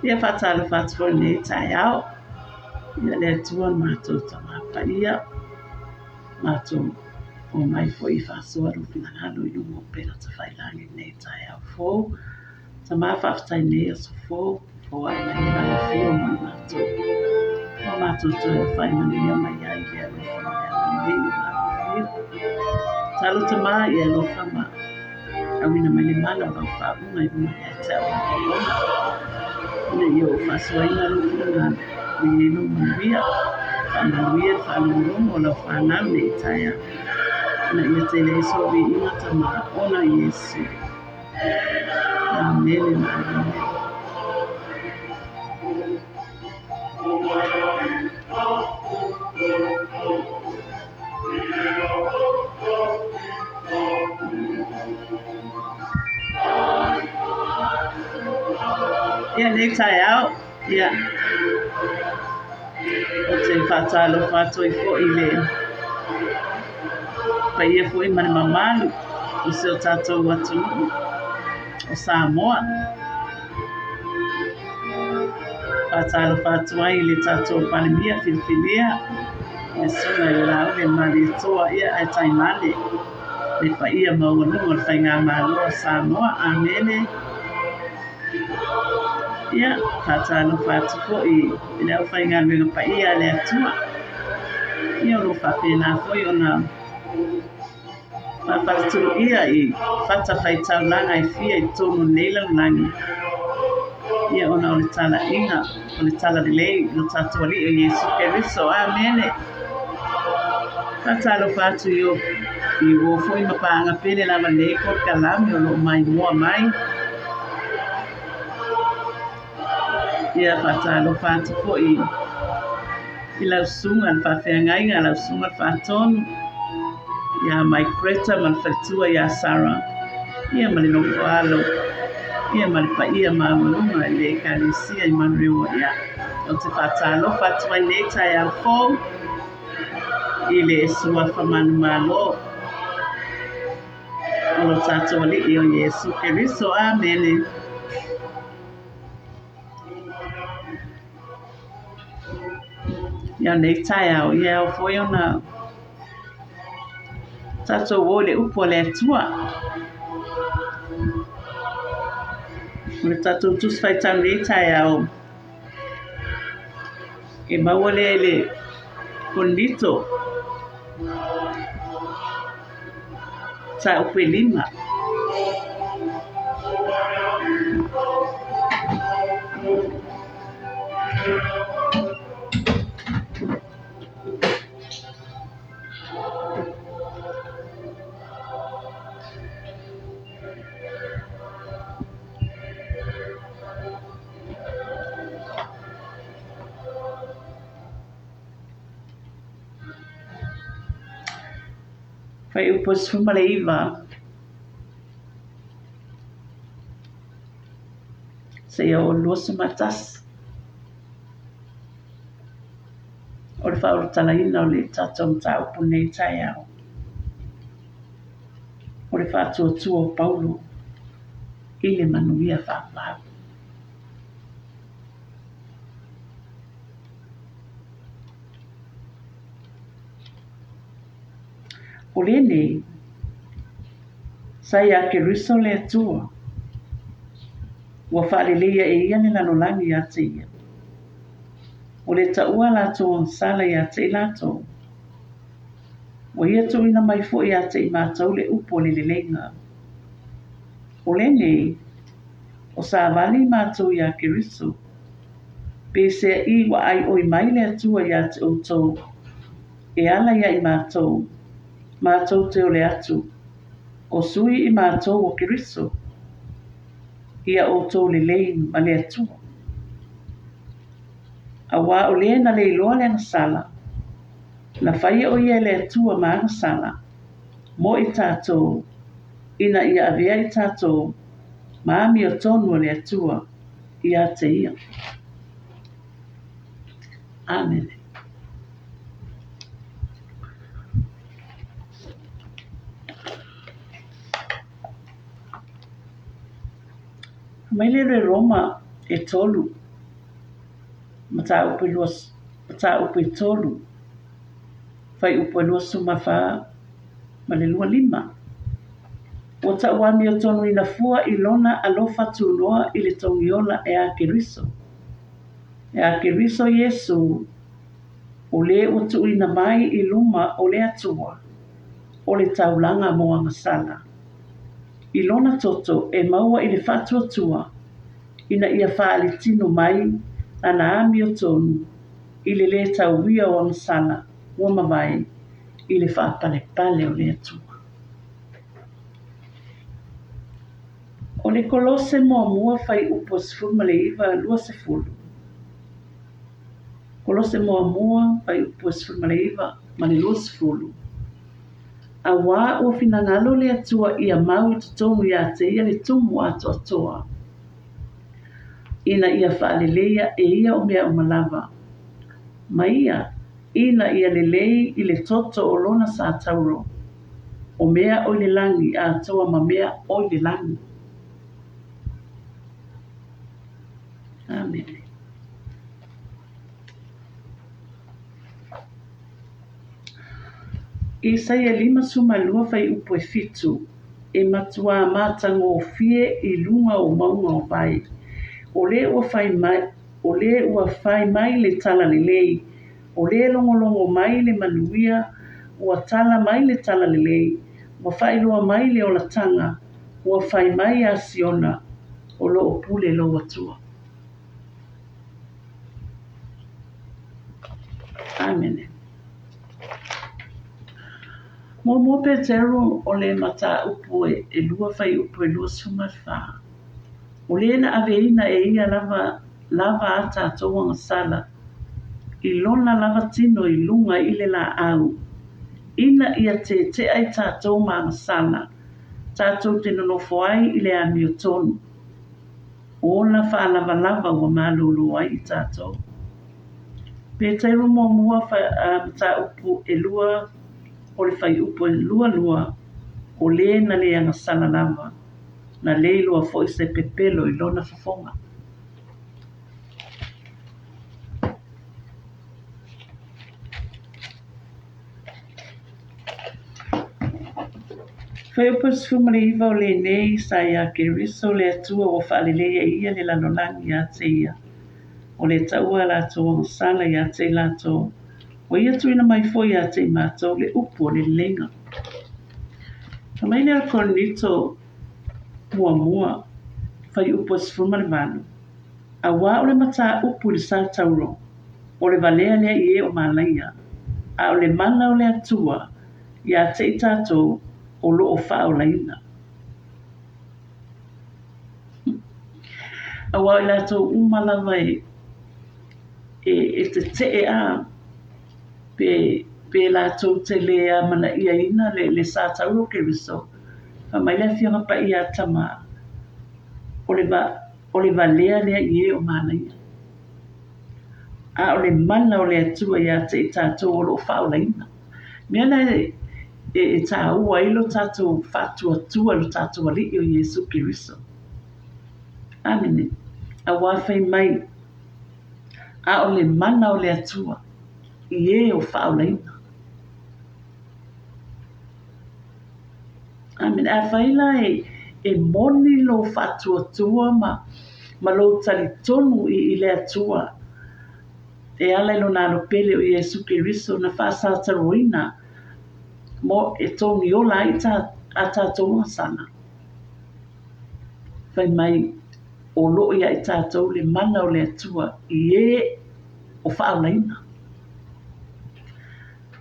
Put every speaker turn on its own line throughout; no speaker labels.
Ia whatala whatfo nei tai au. Ia le tua mātou tamapa ia. Mātou o mai fo I whasoa rupina halo I ungo pera ta whailangi nei tai au fō. Ta maa whaftai nei aso fō. Fō ai mai ina la whio mai mātou. O mātou toi o whaimani ia mai ai ia lo whamai ai nei ina la whio. Talo ta maa ia lo whama. Awina mai le mana o lau whaunga I runga ia te au o Ina ia o whasoa ina rupina I ino manuia. Whananuia whanurunga o lau whanau nei tai au. Na ia te le sovi ina ta maa ona Yesu. Amene na amene. Ia nei tai au. Ia. O te whatalo whatoi fo I le. Pa ia fo I mani mamalu. I se o tātou watu o Samoa. Whatalo whatuai le tātou panemia Filipinia. E suna I lau le mari toa ia ai taimane. Le pa ia maunganunga le whainga māloa Samoa. Amene. Ia, whatalo whatu fo I le au whainga wenga pa ia le atua. Ia lo whapena fo I ona Whapaturu ia I whata whaitau langa I fia I tonu neila langi. Ia ona o le tala inga, o le tala lelei, no tātua li o Yesu Keriso. Amene. Whatalo whatu I wofo I mapanga pene lava nei ko kalami o lo mai mua mai. Ia whatalo whatu fo I lau sunga al whawhiangai ngā lau sunga whatonu. Ia mai Greta man whatua ia Sarah. Ia mali no whaalo. Ia mali pa ia maunga I le kalisia I manrewa ia. O te whatalo whatua I nei tai au fōu. I le sua whamanu malo. O lo tātua li I o Yesu Keriso. Amene. Ia nei tai au. Ia o fōi ona. Tātou o le upo le atua. O le tātou tus whaitau nei tai au. E maua le konito. Ta upe lima. Fai upo sfuma le iwa. Se ia o losu matas. O le whaoro tala ina o le tātou mta upo nei tai au. O le whātua tua o Paulo. I le manuia whāpau. O le nei, sai a Keriso le atua. Ua whaalelea e ia ni lanolangi a te ia. O le taua lato on sala i a te lato. Ua ia tu ina mai fo i a te i mātau le upo le lelenga. O le nei, o sa vali mātou i a Keriso. Pese I wa ai oi mai le atua i a te outou. E ala ia I mātou. Mātou te o le atu, o sui I mātou o Keriso, ia o tō le lein ma le atu. A wā o le na le iloa le na sala, na whaia o ia le atua ma na sala, mo I tātou, ina ia avea I tātou, ma ami o tonu o le atua, ia te ia. Amen. Mai le Roma e tolu. Mata upe tolu. Fai upe lua sumafa ma le lua lima. O ta wami o tonu ina fua ilona alofa tunoa i le tongiola e a keriso. E a keriso Yesu o le o tu ina mai i luma o le atua o le taulanga moa ngasala. Ilona toto e maua i le fatua tua ina ia faali tino mai ana ami o tonu i le tauwia o ngasala ua mawai i le faapale pale o le atua. O le kolose mua fai upo sifuma le iwa lua sefulu. Kolose mua fai upo sifuma le iwa ma le lua sefulu. A wā ua finangalo le atua ia mau i tutonu ia te ia le tumu ato atoa. Ina ia whaaleleia e ia o mea umalava. Ma ia, ina ia lelei i le toto o lona sa tauro. O mea o le langi a atoa ma mea o le langi. Amen. Isaia 5:lua fai upo e fitu. E matua matango fie i lunga o maunga o vai. O le ua fai mai le tala lelei. O le longolongo mai le manuia. Ua tala mai le tala lelei. Ua fai loa mai le olatanga. Ua fai mai a siona. O lo o pule lo atua. Amen. Mo Petero o le mata upu e lua fai upu e lua sumafa. O le na aveina e ia lava ata toa ngasala. I lona lava tino i lunga i le la au. Ina ia te ai tātou ma ngasala. Tātou te nonofo ai i le ami o tonu. O na wha lava wa malulu ai i tātou. Petero mo mua mata upu e lua o le fai upo e lua o le na le ngasala lava. Na le lua fo i se pepelo i lona fafonga. Fai upo sifuma le iwa o le nei sa ia ke riso le atua o whaalelea ia le lanolangi a te ia. O le taua la toa ngasala ia te la toa. O ia tuina mai fo ia te mātou le upo o le lenga. Ka mai le akonito mua fai upo sifuma le vanu. A wā o le mata upu le sa tauro. O le valea lea i e o malaia. A o le mana o le atua ia te i tātou o lo o whao laina. A wā i lato umalawa e te e a pe lato te lea mana ia ina le sa tauro ke riso. Ka mai le fianga pa ia tama o le valea lea i e o malaia. A o le mana o le atua ia te i tātou o lo o whao laina. Mea nei e tā ua ilo tātou whātua tua lo tātou ali o Yesu Kiriso. Amen. A wāwhai mai. A o le mana o le atua. I e o whaolaina. Amen. A whaila e moni lo whātua tua ma lo tali tonu i le atua. E ala ilo nāno pele o Yesu Kiriso na whāsata roina. Mo e tōni o lai a tātou sana. Whai mai o loo ia i tātou le mana o le atua i e o whaolaina.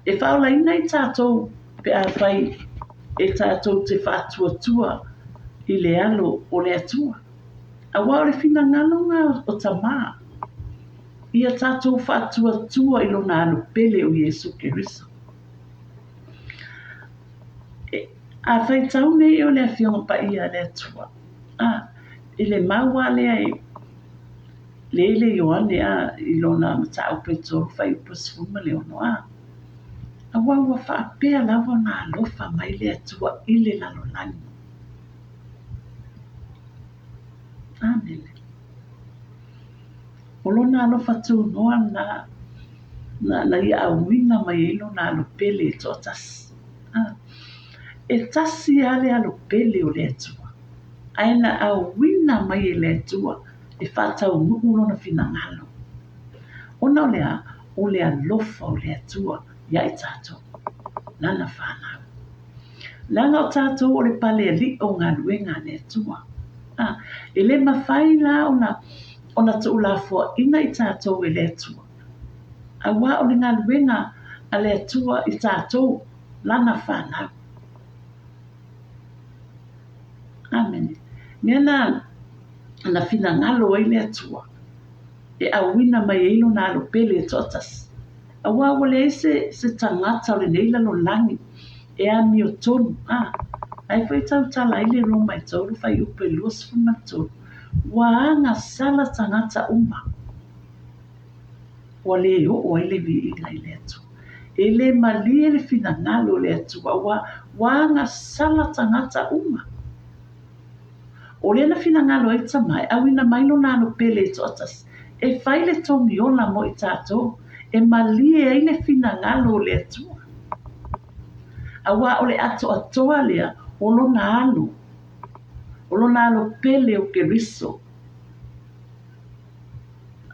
E whaolaina i tātou pe a whai e tātou te whātua tua i le alo o le atua. A wā o le whina ngalonga o ta mā. Ia tātou whātua tua i lo nāno pele o Yesu Kiriso. A whai tau nei o le whionga pa ia le atua. I le maua lea le Ioane i lona mata o Petro whai upasfuma le ono a. A wawa whaapea lawa na alofa mai le atua i le lalolani. Amene. O lona alofa tunoa na ia auina mai ilo na alo pele e toa tasi. E tasi ale alo pele o le atua. Aina auina mai e le atua e whātau nuku lona fina ngalo. Ona o le alofa o le atua ia e tātou. Nana whanau. Langa o tātou o le pale li o ngā luenga le atua. E le mawhai la ona tu la fo ina i tātou e le atua. A wā o le ngā luenga a le atua i tātou lana whanau. Amen. Ngena na fina ngalo ai le atua. E awina mai eilo na alo pele e totas. A wā o le se tangata o le neila lo langi. E a mi o tonu. Ai fai tau tala ile roma i tauru fai upe luas funa tonu. Waanga sala tangata uma. Wa le o ile vi ina ile atu. Ele malie le fina ngalo le atu. Waanga sala tangata uma. O le na fina ngalo e tamai. Awina mailo nano pele e totas. E fai le tongi ola mo i tato. E malie e ile fina ngalo le atu. Awa o le ato atoa lea. Olona alo pele o Keriso.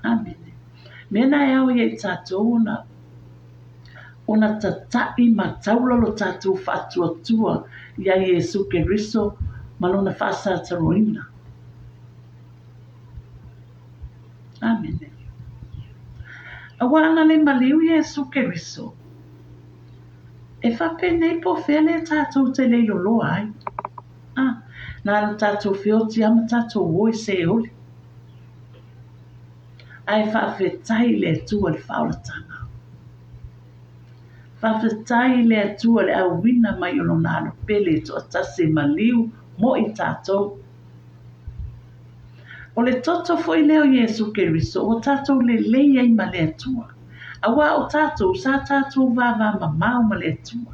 Amen. Mena e au ye tātou ona tatai mataula lo tātou whātua ia Yesu Keriso malona whāsātaroina. Amen. Awa ana le maliu Yesu Keriso. E whapene po whele tātou te leilo loa ai. Nā tātou whioti ama tātou oi se oli. Ai whawhetai le atua le whaulatanga. Whawhetai le atua le awina mai o nāno pele to atase maliu mo i tātou. O le toto foi leo Yesu Keriso, o tātou le leia i ma le atua. Awa o tātou, sa tātou vava mamau ma le atua.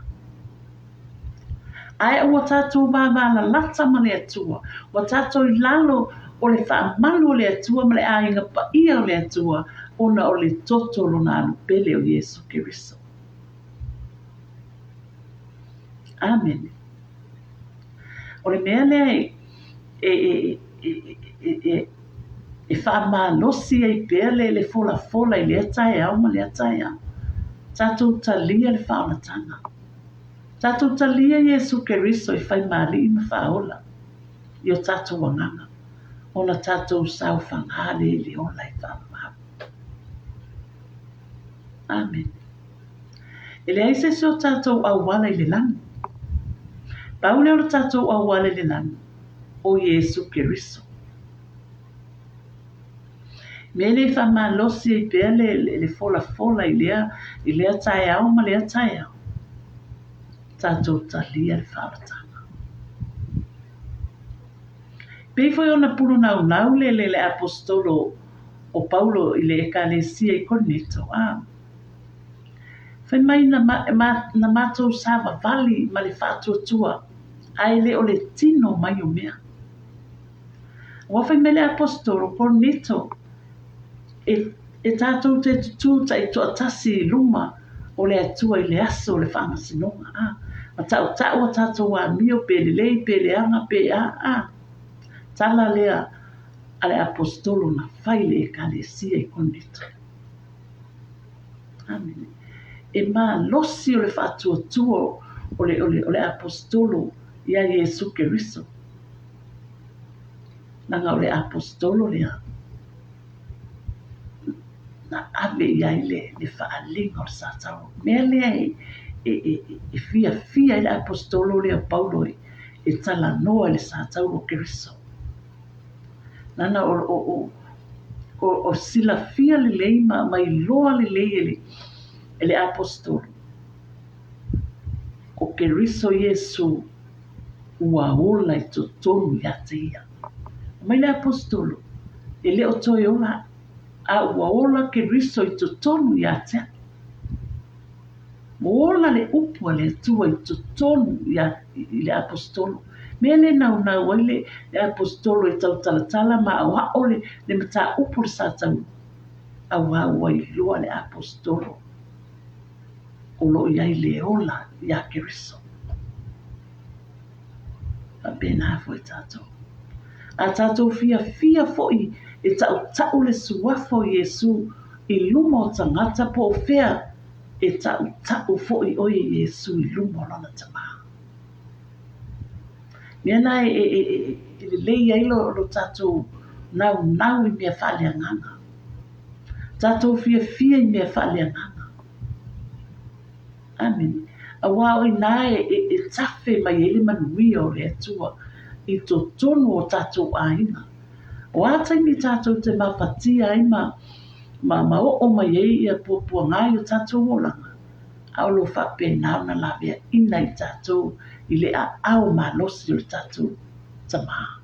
Ai o tātou vava la lata ma le atua. O tātou i lalo o le whaamalu o le atua ma le ainga pa ia o le atua. Ona o le toto lo nānu pele o Yesu Keriso. Amen. O le mea lea e whaamalosi e pele le fola i le atai au ma le atai au. Tātou talia le whaonatanga. Tātou talia Yesu Keriso i whai maali i mawhaola. I o tātou wanganga. Ona tātou sau whangale i le ola i whaamau. Amen. E le aise se o tātou awala i le lani. Paule o tātou awala i le lani. O Yesu Keriso. Me le whamalosi i pele le fola i lea tai au ma lea tai au. Tātou talia le whaaratanga. Pei foi ona puru nau le apostolo o Paulo i le ekalesia i Korinto. Fai mai na mātou sāwa vali ma le whātuatua. Ai le o le tino mai o mea. Wa fai mai le apostolo Korinto. E tātou te tututa i tuatasi luma o le atua i le aso o le whamasinonga. Ma tau o tātou a mio pele lei pele anga pe tala lea ale apostolo na whai le ekalesia i Korinto. Amen. E mā losi o le whātuatua o le apostolo ia Yesu Keriso. Nanga o le apostolo lea. Na ave ia le whaalinga o le sātau. Mea lea e fia i le apostolo lea Paulo e tala noa le sātau o Keriso. Nana o sila fia le lei mai loa le lei ele apostolo. O Keriso Yesu ua ola i totonu ia te ia. Mai le apostolo. Ele o toi ola a ua ola Keriso i totonu ia te. Mo ola le upua le atua i totonu ia le apostolo. Mele na wale le apostolo e tau talatala ma au hao le mata upu le sa tau au hao i lua le apostolo o lo iai le ola ia Keriso. A bena fo e tatou. A tatou fia foi e tau le suafo Yesu i luma o tangata po o fea e tau foi o Yesu i luma o lana tama. Nena le leia ilo lo tatou nau i mea whale anganga. Tatou fia i mea whale anganga. Amen. A wao i nae e tafe mai ele manui o le atua i to tono o tatou aina. O atai mi tatou te mapatia ai ma o mai ei ia pua ngai o tatou o langa. Au lo whape nao na labea ina i tatou i le a au malosi o le tatou tama.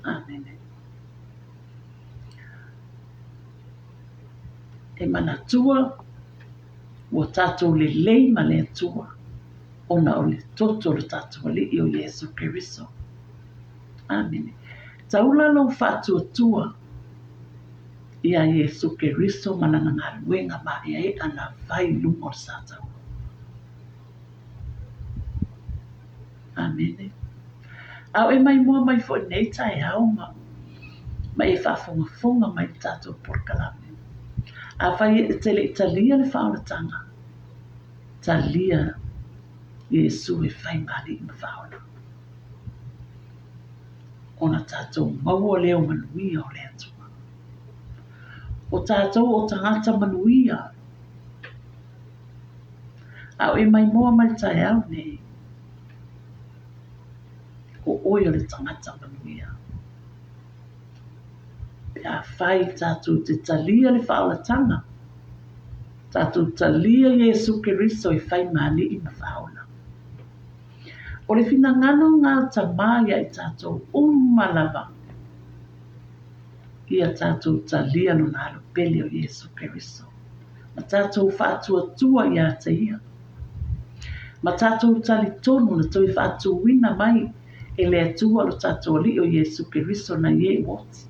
Amen. E manatua o tatou le lei ma le atua ona o le toto le tatou ali i o Yesu Keriso. Amen. Taula lo whatuatua ia Yesu Keriso manana ngā luenga ma e ana vai lumo o satau. Amen. Au e mai mua mai fo nei tai au ma e whafonga mai tatou porkalame. A whai e tele Italia le whaonatanga. Talia Yesu e whai mali i mawhaona. Ona tatou maua leo manuia o le atua. O tatou o tangata manuia. Au e mai mua mai tai au nei. O oio le tangata manuia. Pea whai tatou te talia le whaolatanga. Tatou talia Yesu Keriso i whai mali i mawhaona. O le fina ngano ngā tamaya i tatou umalava. Ia tatou talia no nalo pele o Yesu Keriso. Ma tatou whātua ia te ia. Ma tatou tali tonu na toi whātuwina mai e le atua lo tatou li o Yesu Keriso na ye wot.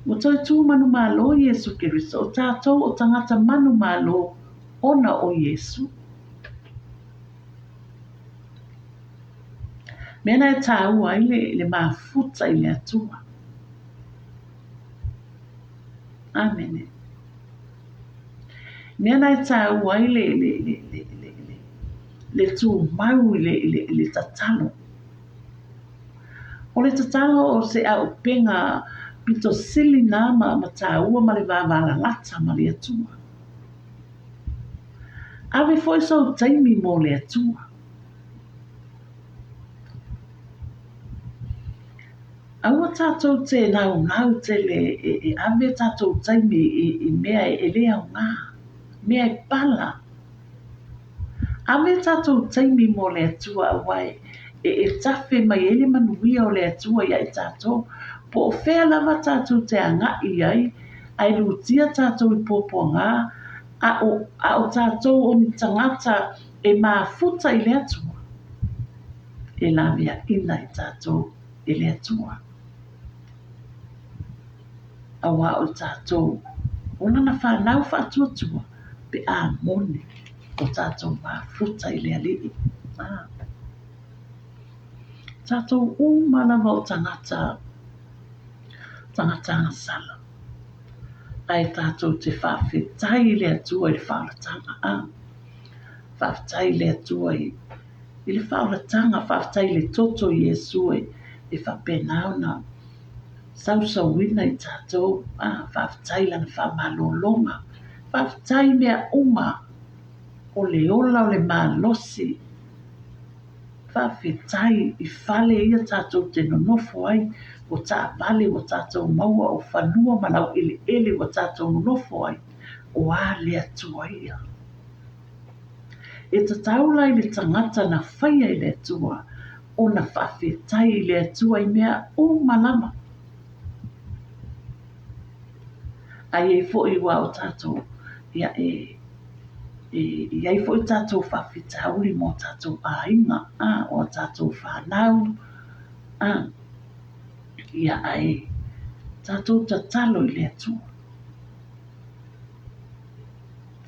Mo toi tu manu malo Yesu Keriso o tatou o tangata manu malo ona o Yesu. Mena e tāua i le mafuta i le atua. Amen. Mena e tāua i le tū mau i le tatalo. O le tatalo o se au penga pito sili nā ma tāua ma le vāwala lata ma le atua. Ave foi so taimi mo le atua. Aua tātou te nau te le e ave tātou taimi i mea e lea o ngā, mea e pala. Ave tātou taimi mo le atua awai e tafe mai ele manuia o le atua ia i tātou, po o whea lava tātou te anga i ai, ai lutia tātou i popo ngā, a o tātou o ni tangata e mafuta i le atua. E la mea ina i tātou i le atua. Awa o tātou, ona na whanau whatuatua, pe a mone o tātou mafuta i le alii. Tātou umalawa o tangata sala. Ai tātou te whawhetai le atua i le whaalatanga. Whawhetai le atua i le whaalatanga, whawhetai le toto Yesu e whapenau na sausauina i tātou, whawhetai lana whamalolonga, whawhetai mea uma o le ola o le malosi, whawhetai i whale ia tātou te nonofo ai, o tā vale o tātou maua o whanua malau ele o tātou nonofo ai, o a le atua ia. E ta taula i le tangata na whaia i le atua, o na whawhetai i le atua i mea o malama. Ai e fo i wa o tātou ia e iai fo i tātou whawhitauri mō tātou ainga, o tātou whanau, ia ai, tātou tatalo i le atua.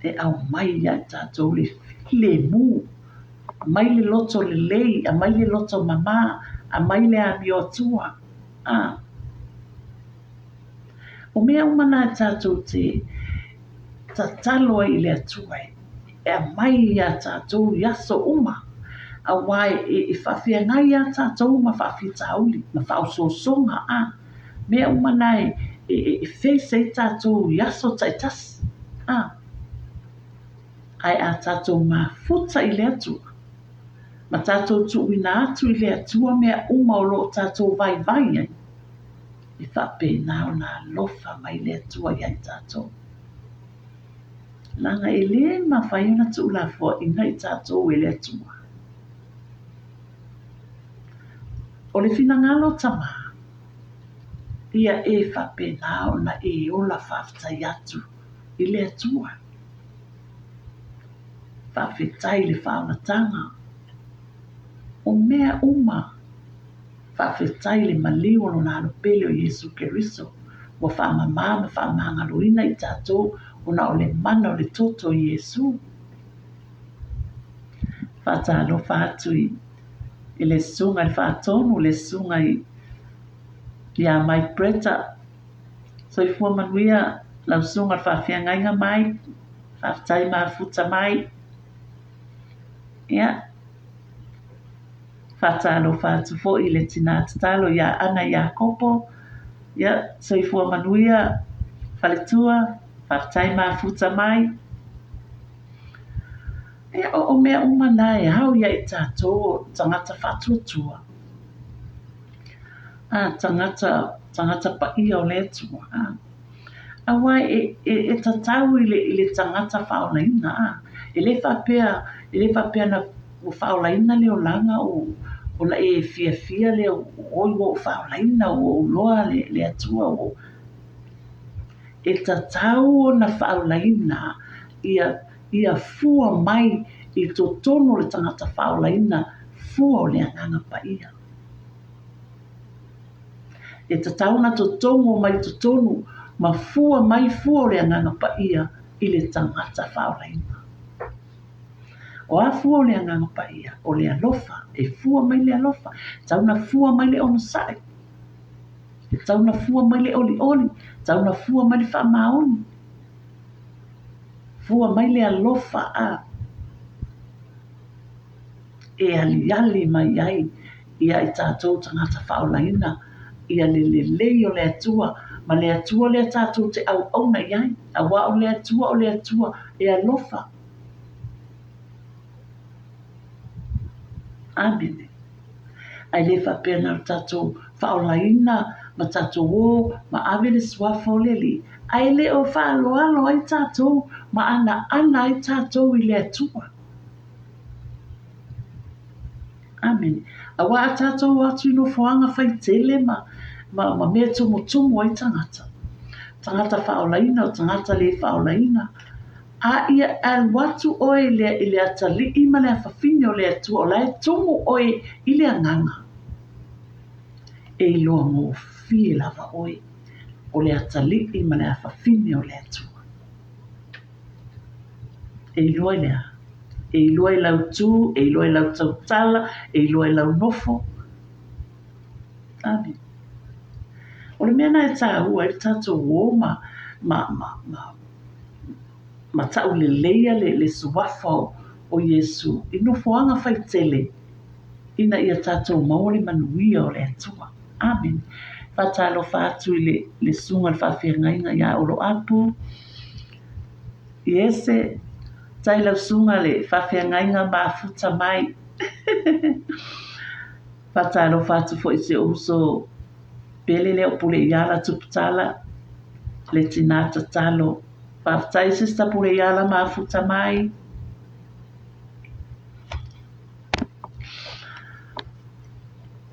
E au mai ia tātou le mū, mai le loto le lei, a mai le loto mama, a mai le amio atua. O mea umana tātou te tatalo i le atua e a mai ia tātou yaso uma. A wai e whawhia ngai ia tātou ma whawhitauli, ma whausosonga mea umana e whese i tātou yaso taitasi. Ai a tātou ma futa i le atua. Ma tātou tuuina atu i le atua mea uma o lo tātou vai ai. I whapena o nā lofa mai le atua i ai tātou. Langa e le ma whaiona tu la fo i ngai tātou e le atua. O le fina ngalo tama, ia e whapena o na e ola whaftai atu i le atua. Whawhetai le whaonatanga. O mea uma, whawhetai le maliu no nā pele o Yesu Keriso. Wa whamamama, whamangaloina i tātou, o na o le mana o le toto i Yesu. Whatalo whātui i le sunga i whātonu, le sunga i a mai preta. So i fua manuia, lau sunga whawhiangainga mai, whawhetai maa futa mai. Ia, whatalo whātu fo i le tina tatalo ia ana ia kopo. Ia, so i fua manuia, whaletua, whawhetai maa futa mai. Ia, o mea umana e hau ia i tātou tangata whatuatua. Tangata pa ia o le atua. Awai e tatau i le tangata whaolaina. E le whapea na whaolaina leo langa o la e fia leo oi o whaolaina o loa le atua o. E tatau na whaolaina ia fua mai i to tono le tangata whaolaina fua o le anganga pa ia. E tatau na to tono mai to tono ma fua mai fua o le anganga pa ia i le tangata whaolaina. O a fua o le anganga pa ia, o le alofa, e fua mai le alofa, tau na fua mai le onosai, tau na fua mai le oli, tau na fua mai le whamaoni, fua mai le alofa e ali mai ai, ia i tātou tangata whaolaina, ia le o le atua, ma le atua le tātou te au na iai, a wa o le atua, e alofa. Amen. Ai le whapena o tātou whaolaina, ma tātou o, ma ave le swafo le li. Ai le o whaaloalo ai tātou, ma ana ai tātou i le atua. Amen. A wa a tātou atu ino whaanga whai tele ma mea tumu ai tangata. Tangata whaolaina o tangata le whaolaina. A ia al watu oe le atali ima le awhawhine o le atua o lai tumu oe i le anganga. E iloa mō fie lava oe o le atali ima le awhawhine o le atua. E iloa lea. E iloa i lau tū, e iloa i lau tautala, e iloa i lau nofo. Amen. O le mea nai tā hua i tātou o ma tau le leia le suafa o Yesu. I no foanga whai tele. Ina ia tātou maole manuia o le atua. Amen. Whatalo whātu i le sunga le whawhiangainga ia olo apu. Iese, tai lau sunga le whawhiangainga ma futa mai. Whatalo whātu fo i se uso pele leo pule iala tuputala. Le tinata talo. Whaftai sista pule iala ma futa mai.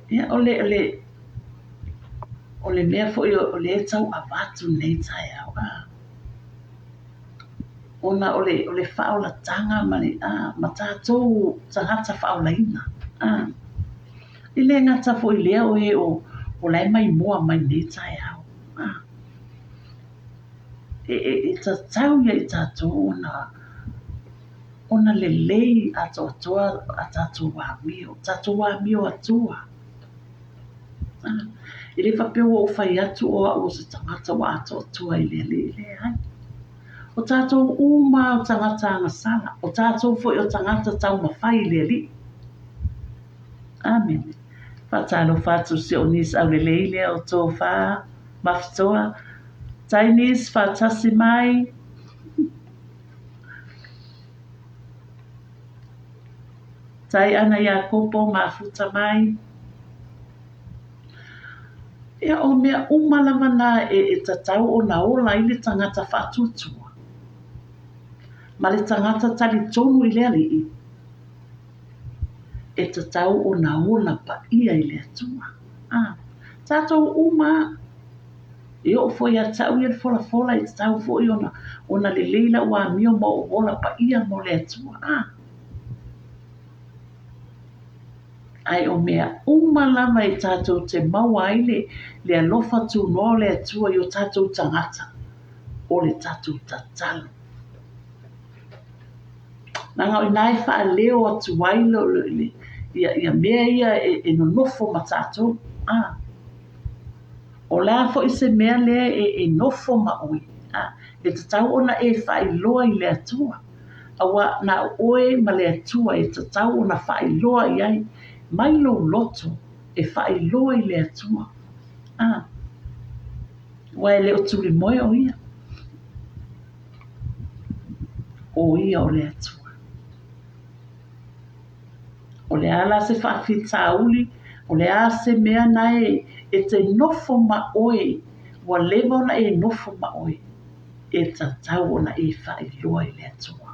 Ia ole mea fo i o le tau avatu nei tai au. ona ole whaola tanga mani ma tātou tangata whaolaina. I le ngata fo i lea o lai mai moa mai nei tai au. E tatau ia i tātou ona le lei a tātou wāmio atua. I le whapeo o whai atu o se tangata wa atua i le ai. O tātou uma o tangata angasala. O tātou fo i o tangata tau mawhai i le li. Amen. Whatalo whatu se o nis au le leile o tō wha maftoa. Tainis whatasi mai. Tai ana ia kopo mafuta mai. Ia o mea umalamana e tatau o na ola i le tangata whatutua. Ma le tangata tali tonu i le alii. E tatau o na ola pa ia i le atua. Tatou uma e o foi a tau i le fola i tatau foi ona le leila ua mio mo o ola pa ia mo le atua. Ai o mea umalama i tatou te maua ai le alofa tu noa le atua i o tatou tangata o le tatou tatalo. Nanga o nai wha leo atu wailo ia mea ia e no nofo ma tatou. O la fo i se mea lea e nofo ma ui. E tatau ona e wha iloa i le atua. Awa na oe ma le atua e tatau ona wha iloa i ai. Mai lo loto e wha iloa i le atua. Wa e leo tuli moe o ia. O ia o le atua. O le ala se whaafita uli, o le a se mea nai e te nofo ma oe, wa lewa na e nofo ma oe, e tatau ona e whailoa i le atua.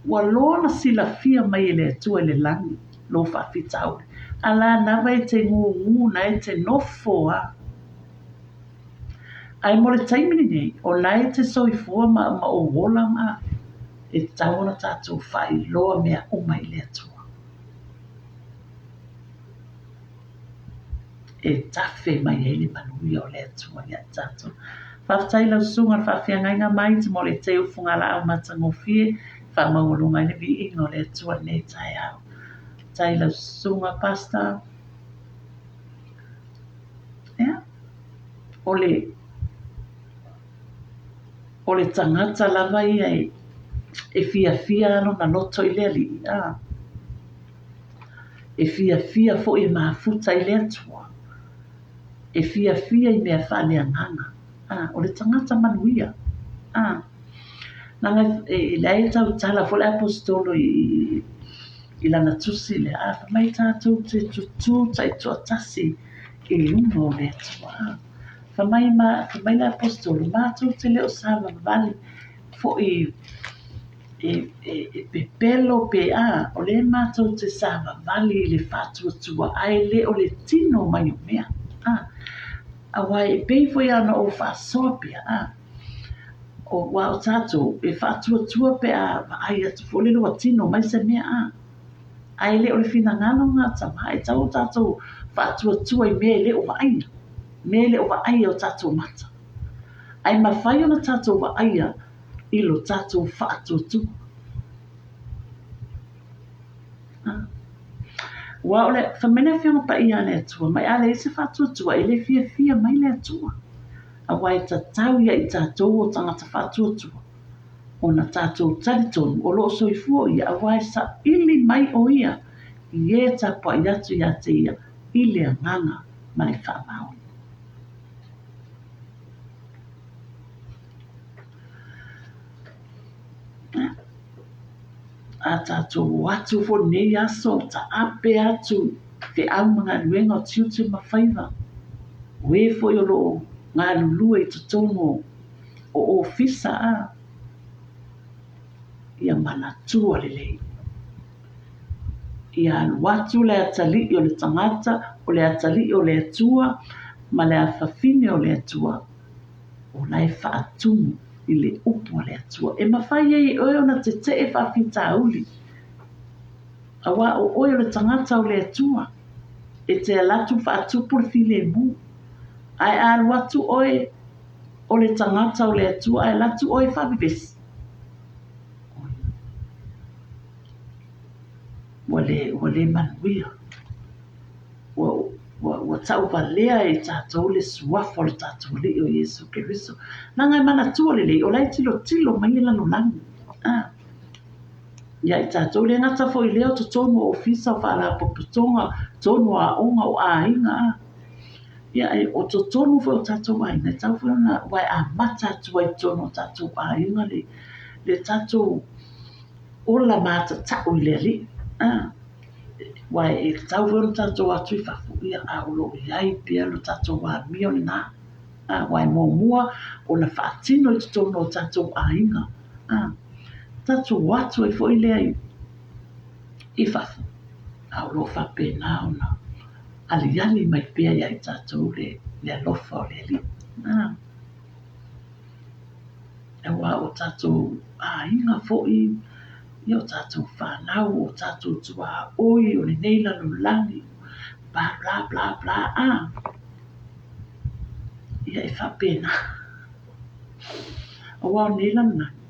Wa lona sila fia mai i le atua i le langi, lo whaafita uli. Ala nawa e te ngu na e te nofo a. Ai mo le taimini nei, o nai te soifua ma o wola ma, e tauna tātou whailoa mea uma i le atua. E tafe mai e le manui o le atua i a tātou. Whaftai lau sunga whawhiangainga mai te mo le te ufunga la au matangofie, whamangolunga i le vi ingo le atua nei tai au. Tai lau sunga pasta. O le tangata lava ia e fia ano na loto i le ali. E fia fo i mafuta i le atua. E fia i mea whale anganga. O le tangata manuia. Nanga e lei tau tala fo le apostolo i lana tusi le mai tātou te tutu tai tuatasi i lunga o le atua. Famai le apostolo mātou te leo sama vale fo i pepelo pe o le mātou te sama vale i le whatuatua ai le o le tino mai o mea. Awa e pei foi ana o whasoa pia. O wa o tātou e whatuatua pe ai atu fo le loa tino mai se mea. Ai le o le fina ngano ngā tama e tau tātou whatuatua i mea le o waaina. Mea le o waaia o tātou mata. Ai mawhai o na tātou waaia i lo tātou whaatuatua. Wa o le whamene whianga pa ia le atua, mai ale i se whaatuatua i le fia mai le atua. A wai ta tau ia i tātou o tangata whaatuatua. O na tātou taritonu o loo soifua ia a wai sa ili mai o ia i e ta pa i atu ia te ia i le anganga ma le whaamaoni. A tātou watu fo nei aso ta ape atu te au mga luenga o tiutu mawhaiva. We fo i olo ngā lulua i tutono o ofisa ia manatua lelei. Ia watu le atali o le tangata, o le atali o le atua, ma le afafine o le atua, o lai whaatumu i le upu le atua. E mawhai e oe ona te e whawhita auli. Awa o oe le tangata o le atua. E te alatu whaatupu le file mu. Ai alu atu oe o le tangata o le atua. Ai latu oe whawivesi. Wale manuia. Wa tau valea e tātou le suafa le tātou le o Yesu Keriso. Nanga e mana tua le o lai tilo mai lano langi. Ia i tātou le ngata fo i leo to tonu o ofisa o whaala popotonga, tonu a onga o a inga. Ia o to tonu fo o tātou a inga, tau fo na wai a mata tua i tonu o tātou a inga le tātou ola mata tau i le li. Wai e tau fo na tātou atu i whafu ia a ulo iai pia lo tātou a mio ni nā. Wai mua o na whaatino i tonu o tātou a inga. Tātou watu e fo i lea i whafu. Au lo whape nā ona. Aliani mai pia ia i tātou le alofa o le li. E wā o tātou a inga fo i o tātou whanau o tātou tua oi o le neila no langi. Bla bla bla. Ia e whape nā. O wā o neila no langi.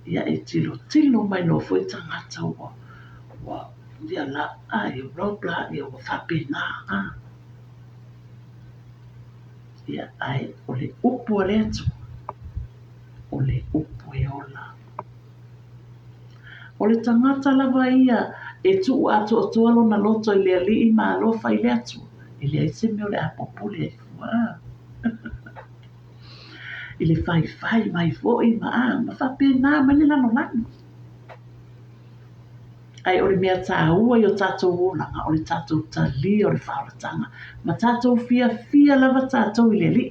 Ia e tilo mai no foi tangata wa ia la ai robla ia wa whapena ia ai o le upu le atu o le upu e ola o le tangata lava ia e tu atu o tualo na loto i le ali i ma alofa i le atu i le aise me o le apopule e fua i le whai mai fōi ma whapena ma le lano lani. Ai o le mea tā ua i o tātou olanga, o le tātou tali o le whauratanga, ma tātou fia lava tātou i le li.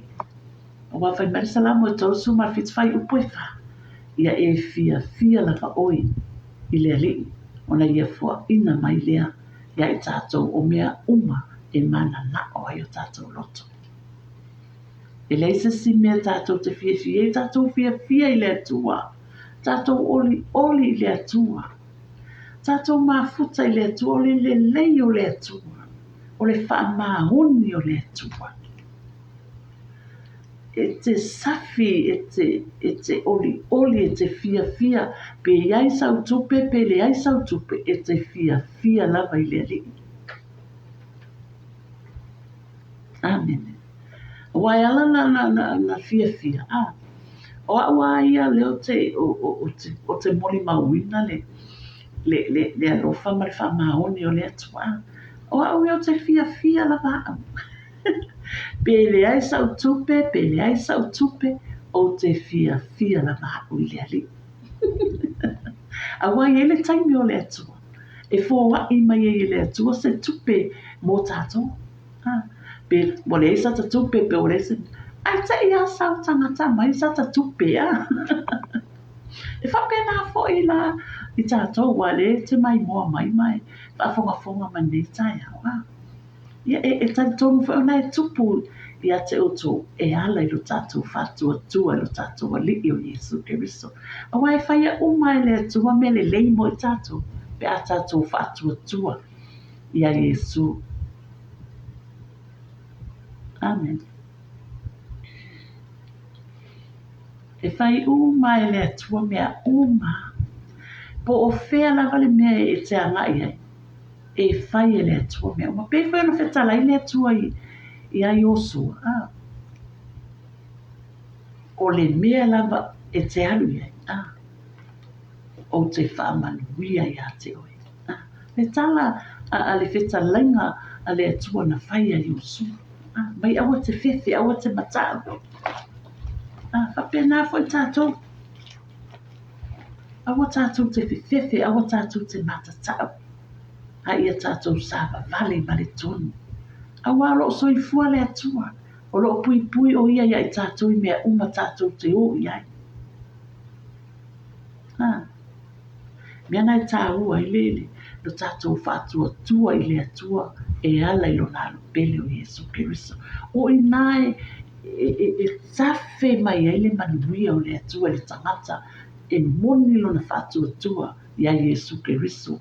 O wawhai marisalamo e tausu ma whitwhai upo e wha. Ia e fia lava oi i le li. Ona ia fua ina mai lea, ia i tātou o mea uma e mana na o ai o tātou loto. E leise si mea tātou te fia, tātou fia i le atua, tātou oli i le atua, tātou mafuta i le atua, o le lei o le atua, o le whaamahoni o le atua. E te safi, e te oli, e te fia, pe iai sau tupe, pe le iai sau tupe, e te fia lava i le ali. Amen. Wai ala na fia. O awa ia leo o te moli mauina le alofa ma le whamaoni o le atua. O awa o te fia la vaa. Pe le ai sau tupe, o te fia la vaa o le ali. Awa ia le taimi o le atua. E fo wa i mai e le atua se tupe mo tātou. Pe wale isa ta tupe pe wale isa ai ta ia sau tangata mai isa ta tupe e whapena fo i la i tātou wale te mai moa mai whafonga man nei tai au ia e tonu whao nei tupu ia te oto e ala i lo tātou whatua tua i lo tātou ali o Yesu Keriso a wai whaia umai le tua me le leimo i tātou pe a tātou whatua tua ia Yesu. Amen. E whai uma e le atua mea uma. Po o whea lava le mea e te angai ai. E whai e le atua mea uma. Pe whai no whetala i le atua i ai osua. O le mea lava e te alu ai. O te whaamanuia i a te oi. Le tala a le whetalainga a le atua na whai ai osua. Mai awa te whiwhi, awa te matao. Whapena fo i tātou. Awa tātou te whiwhi, awa tātou te matatao. A ia tātou sāwa vale male tonu. Awa lo so i fua le atua. O lo pui o ia i tātou i mea uma tātou te o iai. Mea nai tā ua i lele. Lo tātou whātua tua i le atua. E ala i lo nalo pele o Yesu Keriso. O i nai e tafe mai ai le manuia o le atua le tangata e moni lona whātuatua ia Iesu Keriso.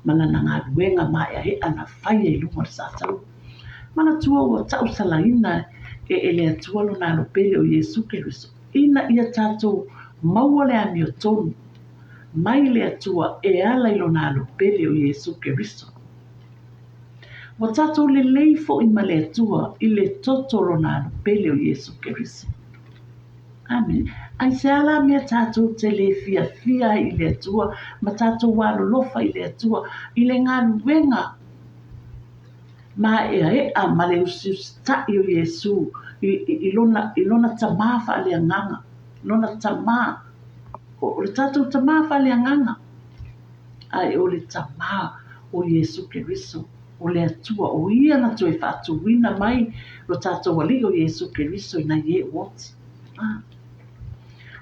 Mana na ngā ruenga mai e ana whai e lunga sātau. Mana tua o tau salaina e le atua lona alopele o Iesu Keriso. Ina ia tātou maua le ami o tonu. Mai le atua e ala i lona alopele o Iesu Keriso. Wa tātou le leifo i ma le atua i le toto lona alopele o Iesu Keriso. Amen. Ai se ala mea tātou te le fia i le atua, ma tātou walo lofa i le atua, i le ngā nuenga. Ma ea ma le usiusta i o Iesu, i lona tamā whaale anganga, lona tamā, o le tātou tamā whaale anganga. Ai o le tamā o Iesu Keriso, o le atua, o ia na toi whātu wina mai, o tātou wali o Iesu Keriso i na ye woti.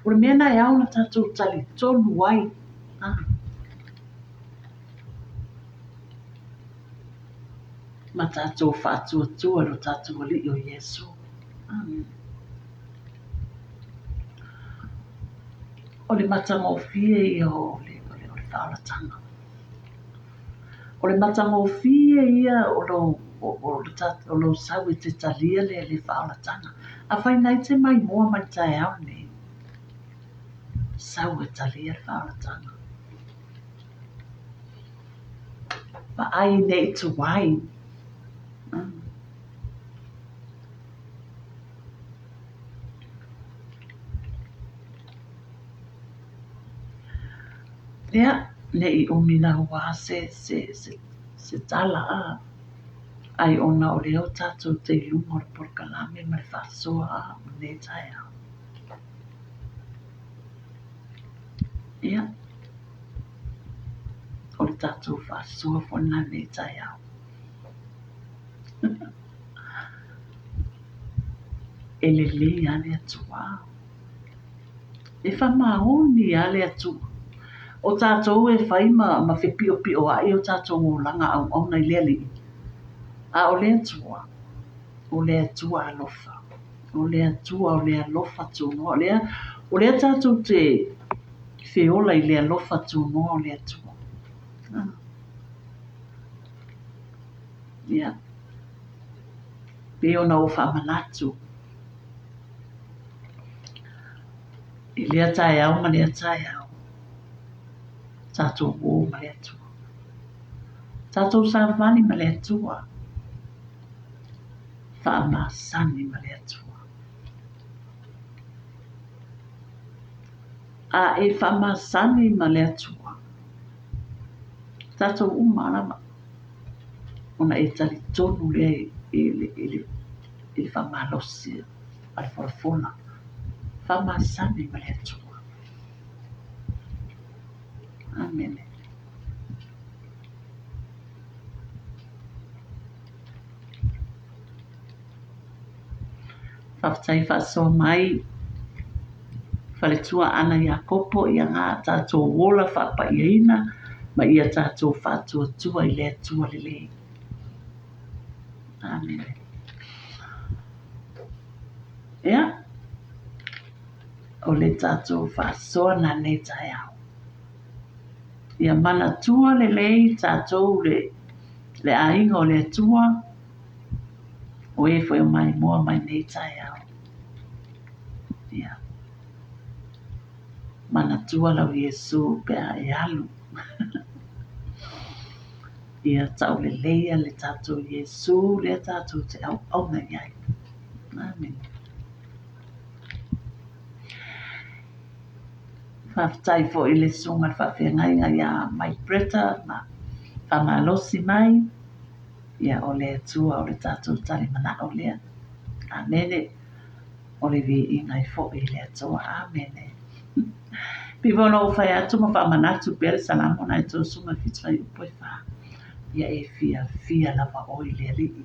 O le mea nai au na tātou tali tonu wai. Ma tātou whātua lo tātou wali o Iesu. Amen. O le matanga o fie ia o le whaalatanga. O le matanga o fie ia o lo sau e te talia le whaalatanga. A whai nei te mai moa mai tai au ne. Sau e talia le whaalatanga. Pa ai nei te wai. Lea, nei o mina hoa se tala a. Ai ona o leo tātou te ilunga o le porkalame ma le whaasoa a ne tai au. Ia. O le tātou whaasoa fona ne tai au. E le le ale atua. E whamahoni ale atua. O tātou e whai ma whipio pio a e o tātou o langa au nei lea li. A o le atua. O le atua alofa. O le atua o le alofa tūno. O le tātou te whiola i le alofa tūno o le atua. Ia. Peo na o whamanatu. I lea tai au ma lea tai au. Tātou o ma lea tua. Tātou savani ma lea tua. Whaamasani ma lea tua. A e whaamasani ma lea tua. Tātou umarama. Ona e tali tonu lea e whaamalosi al whalafona. Whaamasani ma lea tua. Amen. Whaftai whasoa mai. Whaletua ana ia kopo ia ngā tātou wola whapa iaina. Ma ia tātou whatua tua i lea tua lele. Amen. Ia. O le tātou whasoa na ne tai au. Ia mana tua lele tātou le ainga o le tua. O e whai mai moa mai ne tai au. Ia. Mana tua lau Iesu pea e alu. Ia tau le leia le tātou Iesu le tātou te au na iai. Amen. Whaftai fo i le sunga whawhengai ia mai preta ma whamalosi mai. Ia o le tua o le tātou tali mana o lea. Amene. O le vi i ngai fo i le tua. Amene. Pivono o whai atu ma whamanatu pere salamo na e tō sunga whitwai upoi wha. Ia e fia lava o i le li.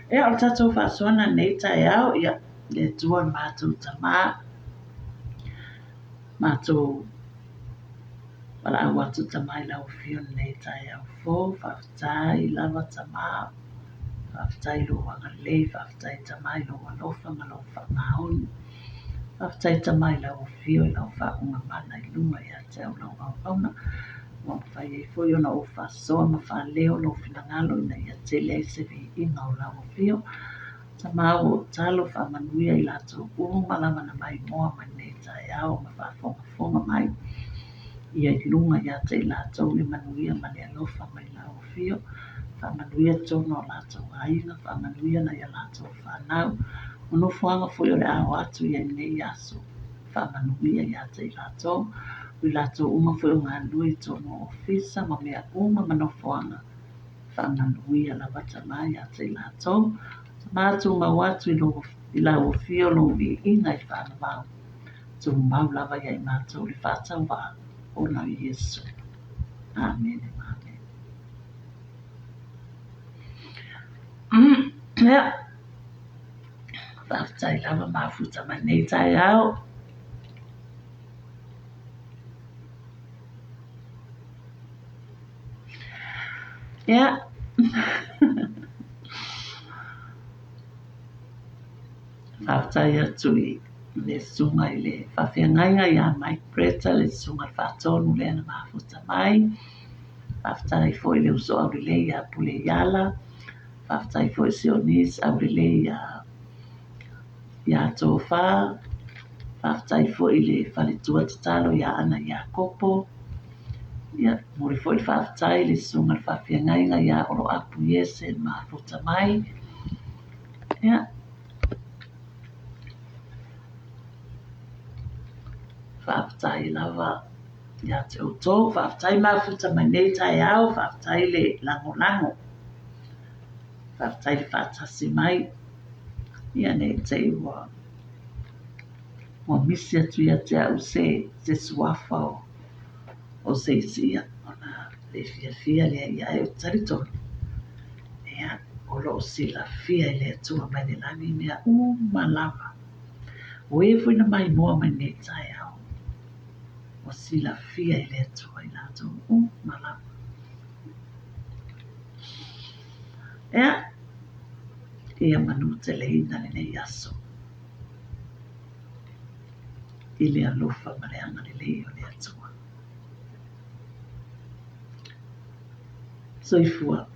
E o tātou whasoana nei tai au, ia, le tua mātou tamā, mātou Para au atu tamai lau fio nei tai au fō, whaftai lava tamau, whaftai lo wanga lei, whaftai tamai lo walofa ma lo whamaoni, whaftai tamai lau fio i lau whaunga mana I lunga I a te au lau au auna, wang whai e fo iona o whasoa ma whaleo lo finangalo ina I a te lei se vi inga o lau fio, tamau o talo whamanuia I lato malama na mai moa mai nei tai au ma whafonga mai, ia I lunga ia te latou le manuia ma le alofa mai lau fio, whamanuia tono o latou aina, whamanuia na ia latou whanau, ono fuanga foi o le ao atu ia nei aso, whamanuia ia te latou, ui latou uma foi o ngā nui tono ofisa ma mea uma manofuanga, whamanuia la wata mai ia te latou, mātou mau atu I lau fio lo vi inga I whanau, tu mau lava ia I mātou li whatau wa, ona Yesu. Amen. Amen. Ja. Whaftai lava mafuta mai nei tai au. Ja. Whaftai atu I le sunga I le whawhiangainga ia mai preta le sunga whatonu le ana mafuta mai. Whaftai foi le uso au le ia pule iala. Whaftai foi sionis au le ia tofa. Whaftai foi le whalitua tatalo ia ana ia kopo. Ia mori foi whaftai le sunga whawhiangainga ia oro apu iese mafuta mai. Ia. Whaftai lava ia te oto, whaftai mafuta mai nei tai au, whaftai le lango lango. Whaftai le whatasi mai, ia nei te ua. Mua misi atu ia te au se suafa o se isia, ona le fia le ia e o taritonu. Ia, o loo sila fia I le atua mai le lani mea malama. O e fuina mai moa mai nei tai au. O sila fia I le atua I lato malama. Ia, ia manu te leina le nei aso. I le alofa ma le anga le leo le atua. Soifua